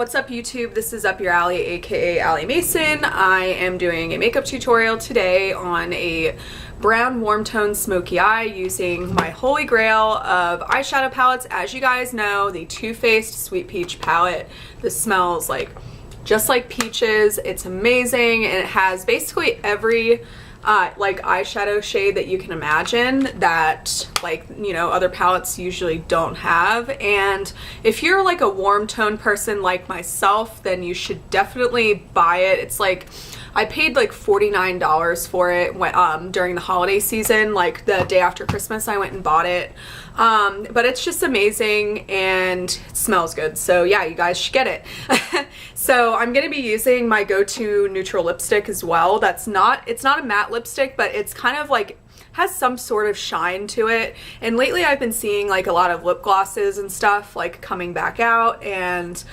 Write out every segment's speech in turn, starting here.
What's up YouTube? This is Up Your Alley, aka Allie Mason. I am doing a makeup tutorial today on a brown warm tone smoky eye using my holy grail of eyeshadow palettes. As you guys know, the Too Faced Sweet Peach palette. This smells like just like peaches. It's amazing, and it has basically every like eyeshadow shade that you can imagine that, like, you know, other palettes usually don't have. And if you're like a warm tone person like myself, then you should definitely buy it. It's like, I paid like $49 for it when, during the holiday season, like the day after Christmas I went and bought it. But it's just amazing and it smells good. So yeah, you guys should get it. So I'm going to be using my go-to neutral lipstick as well. It's not a matte lipstick, but it's kind of like has some sort of shine to it. And lately I've been seeing like a lot of lip glosses and stuff like coming back out, and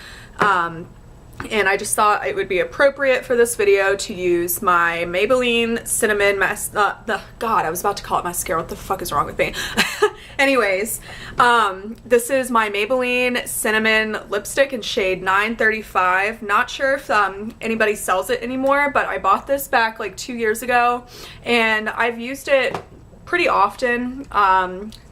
I just thought it would be appropriate for this video to use my Maybelline Cinnamon God, I was about to call it mascara. What the fuck is wrong with me? Anyways, this is my Maybelline Cinnamon lipstick in shade 935. Not sure if anybody sells it anymore, but I bought this back like 2 years ago, and I've used it pretty often.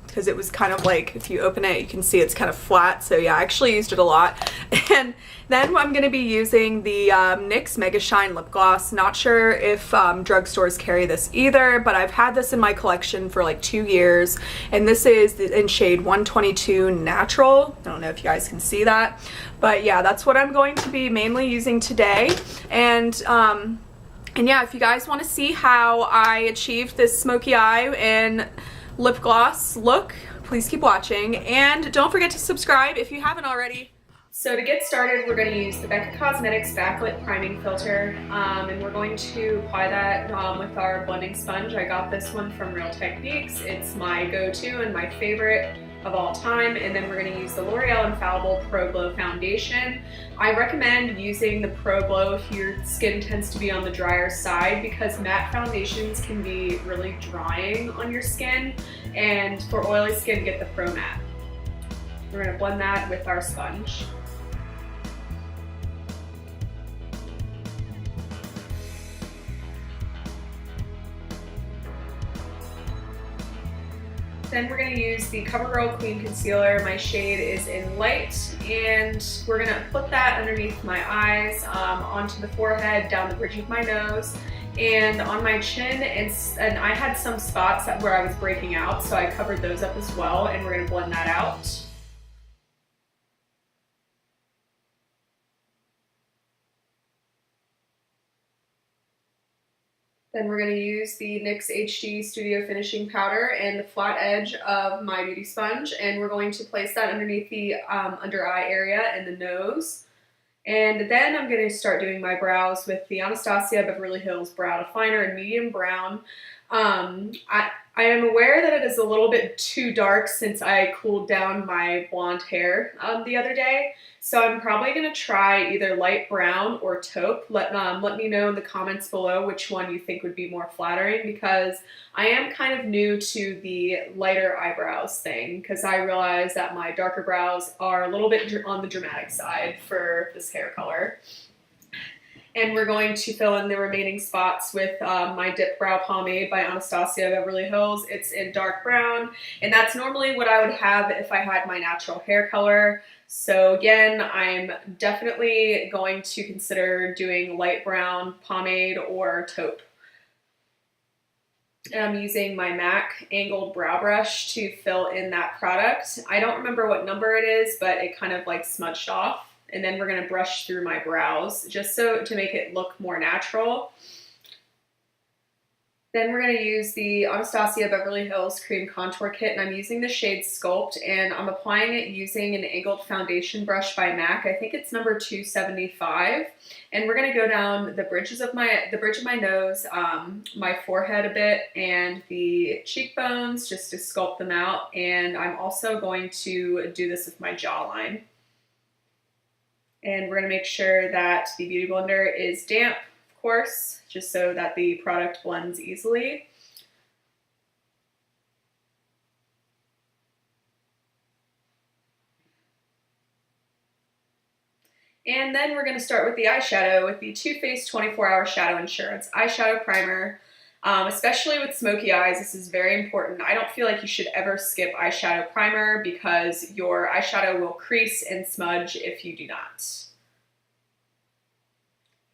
Because it was kind of like, if you open it, you can see it's kind of flat. So yeah, I actually used it a lot. And then I'm going to be using the NYX Mega Shine Lip Gloss. Not sure if drugstores carry this either, but I've had this in my collection for like 2 years. And this is in shade 122 Natural. I don't know if you guys can see that. But yeah, that's what I'm going to be mainly using today. And yeah, if you guys want to see how I achieved this smoky eye and lip gloss look, please keep watching, and don't forget to subscribe if you haven't already. So to get started, we're going to use the Becca Cosmetics Backlit Priming Filter, and we're going to apply that with our blending sponge. I got this one from Real Techniques. It's my go-to and my favorite of all time. And then we're going to use the L'Oreal Infallible Pro Glow Foundation. I recommend using the Pro Glow if your skin tends to be on the drier side, because matte foundations can be really drying on your skin, and for oily skin, get the Pro Matte. We're going to blend that with our sponge. Then we're going to use the CoverGirl Queen Concealer. My shade is in Light, and we're going to put that underneath my eyes, onto the forehead, down the bridge of my nose, and on my chin, and I had some spots where I was breaking out, so I covered those up as well, and we're going to blend that out. Then we're going to use the NYX HD Studio Finishing Powder and the flat edge of my beauty sponge, and we're going to place that underneath the under eye area and the nose. And then I'm going to start doing my brows with the Anastasia Beverly Hills Brow Definer in medium brown. I am aware that it is a little bit too dark since I cooled down my blonde hair the other day, so I'm probably going to try either light brown or taupe. Let me know in the comments below which one you think would be more flattering, because I am kind of new to the lighter eyebrows thing, because I realize that my darker brows are a little bit on the dramatic side for this hair color. And we're going to fill in the remaining spots with my Dip Brow Pomade by Anastasia Beverly Hills. It's in dark brown, and that's normally what I would have if I had my natural hair color. So again, I'm definitely going to consider doing light brown pomade or taupe. And I'm using my MAC angled brow brush to fill in that product. I don't remember what number it is, but it kind of like smudged off. And then we're going to brush through my brows just so to make it look more natural. Then we're going to use the Anastasia Beverly Hills Cream Contour Kit, and I'm using the shade Sculpt, and I'm applying it using an angled foundation brush by MAC. I think it's number 275. And we're going to go down the bridge of my nose, my forehead a bit, and the cheekbones just to sculpt them out. And I'm also going to do this with my jawline. And we're going to make sure that the Beauty Blender is damp, of course, just so that the product blends easily. And then we're going to start with the eyeshadow with the Too Faced 24-Hour Shadow Insurance Eyeshadow Primer. Especially with smoky eyes, this is very important. I don't feel like you should ever skip eyeshadow primer because your eyeshadow will crease and smudge if you do not.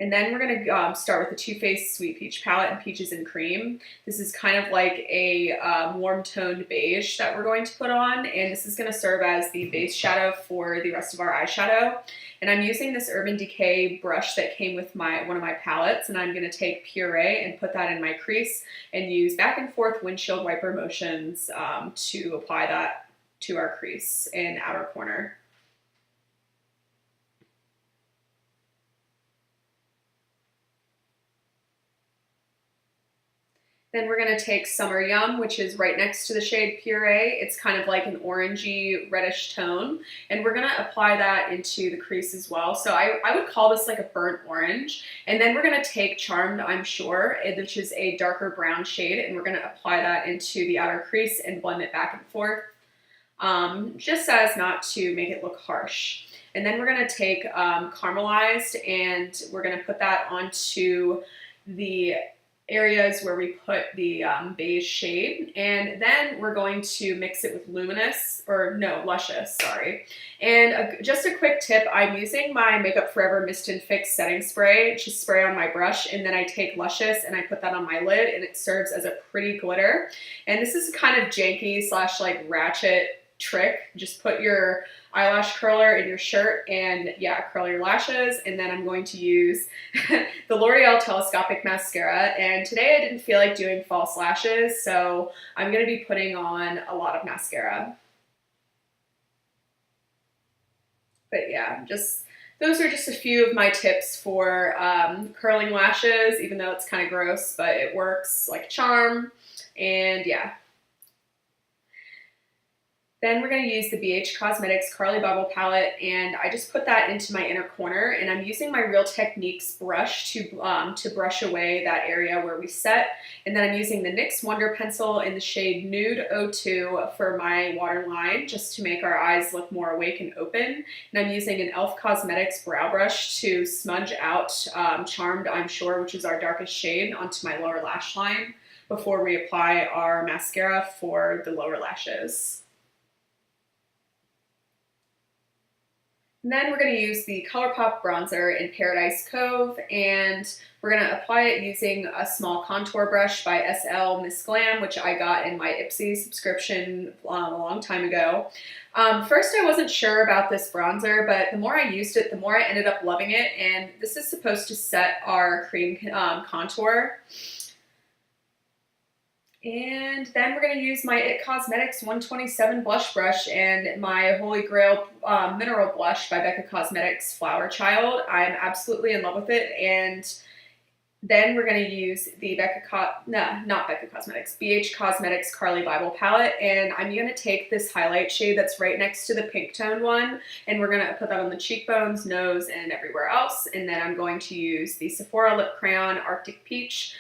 And then we're going to start with the Too Faced Sweet Peach palette in Peaches and Cream. This is kind of like a warm toned beige that we're going to put on, and this is going to serve as the base shadow for the rest of our eyeshadow. And I'm using this Urban Decay brush that came with one of my palettes, and I'm going to take Puree and put that in my crease and use back and forth windshield wiper motions to apply that to our crease and outer corner. Then we're going to take Summer Yum, which is right next to the shade Puree. It's kind of like an orangey reddish tone. And we're going to apply that into the crease as well. So I would call this like a burnt orange. And then we're going to take Charmed, I'm Sure, which is a darker brown shade. And we're going to apply that into the outer crease and blend it back and forth, just as not to make it look harsh. And then we're going to take Caramelized, and we're going to put that onto the areas where we put the beige shade, and then we're going to mix it with Luscious, sorry. And just a quick tip, I'm using my Makeup Forever Mist and Fix setting spray, just spray on my brush, and then I take Luscious and I put that on my lid, and it serves as a pretty glitter. And this is kind of janky / like ratchet trick. Just put your eyelash curler in your shirt and curl your lashes. And then I'm going to use the L'Oreal Telescopic Mascara. And today I didn't feel like doing false lashes, so I'm going to be putting on a lot of mascara. But yeah, those are just a few of my tips for curling lashes, even though it's kind of gross, but it works like a charm. And yeah. Then we're going to use the BH Cosmetics Carly Bubble palette, and I just put that into my inner corner, and I'm using my Real Techniques brush to brush away that area where we set. And then I'm using the NYX Wonder Pencil in the shade Nude 02 for my waterline, just to make our eyes look more awake and open. And I'm using an e.l.f. Cosmetics brow brush to smudge out Charmed, I'm Sure, which is our darkest shade, onto my lower lash line before we apply our mascara for the lower lashes. And then we're going to use the ColourPop bronzer in Paradise Cove, and we're going to apply it using a small contour brush by SL Miss Glam, which I got in my Ipsy subscription a long time ago. First, I wasn't sure about this bronzer, but the more I used it, the more I ended up loving it, and this is supposed to set our cream contour. And then we're going to use my IT Cosmetics 127 blush brush and my Holy Grail Mineral Blush by Becca Cosmetics Flower Child. I'm absolutely in love with it. And then we're going to use the BH Cosmetics Carly Bible palette. And I'm going to take this highlight shade that's right next to the pink toned one, and we're going to put that on the cheekbones, nose, and everywhere else. And then I'm going to use the Sephora Lip Crayon Arctic Peach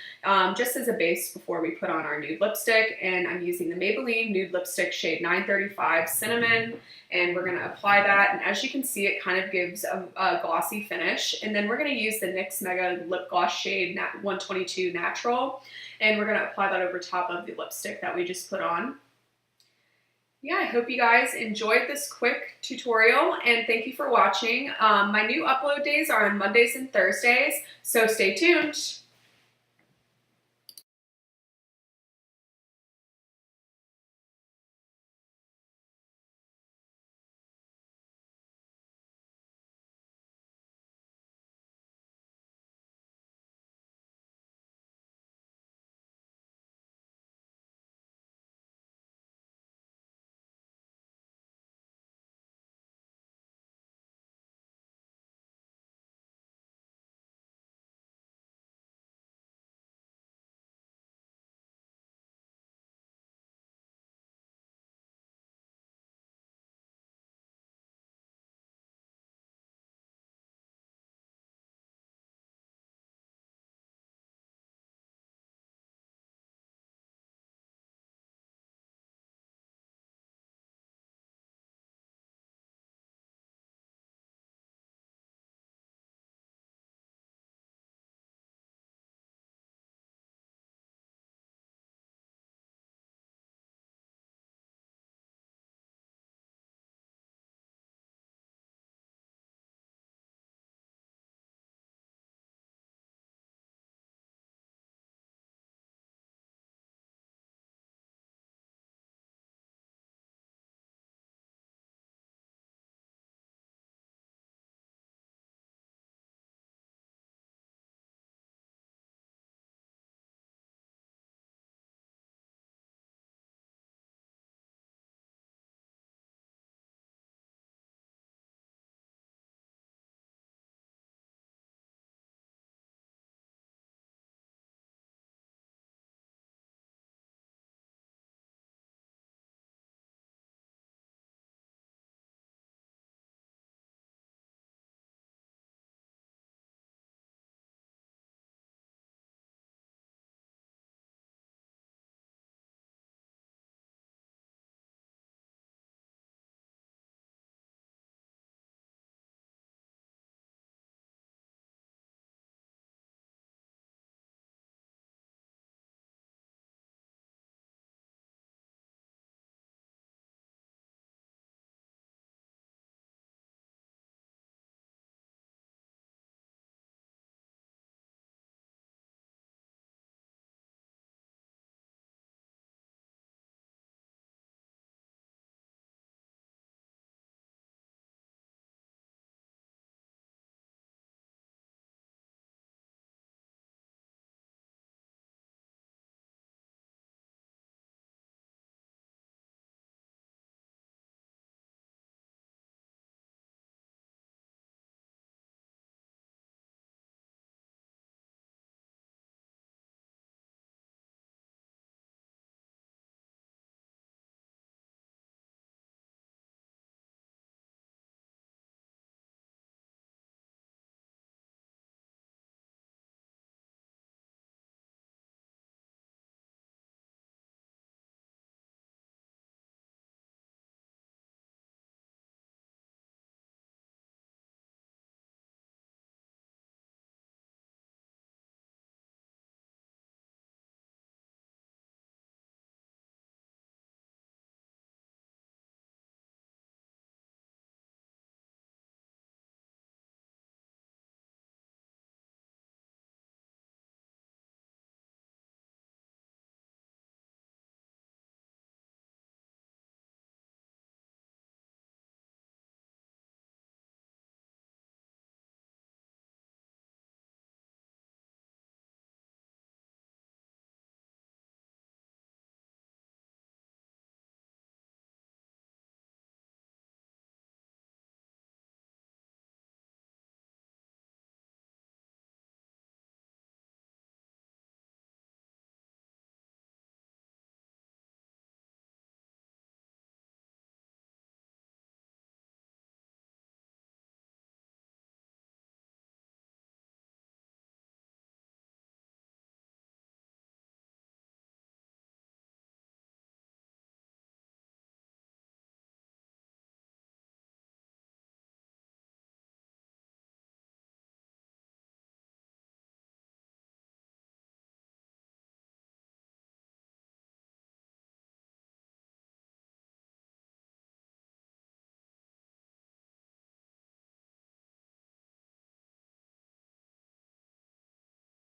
just as a base before we put on our nude lipstick. And I'm using the Maybelline Nude Lipstick shade 935 Cinnamon, and we're going to apply that. And as you can see, it kind of gives a glossy finish. And then we're going to use the NYX Mega Lip Gloss shade 122 Natural, and we're going to apply that over top of the lipstick that we just put on. Yeah, I hope you guys enjoyed this quick tutorial, and thank you for watching. My new upload days are on Mondays and Thursdays, so stay tuned.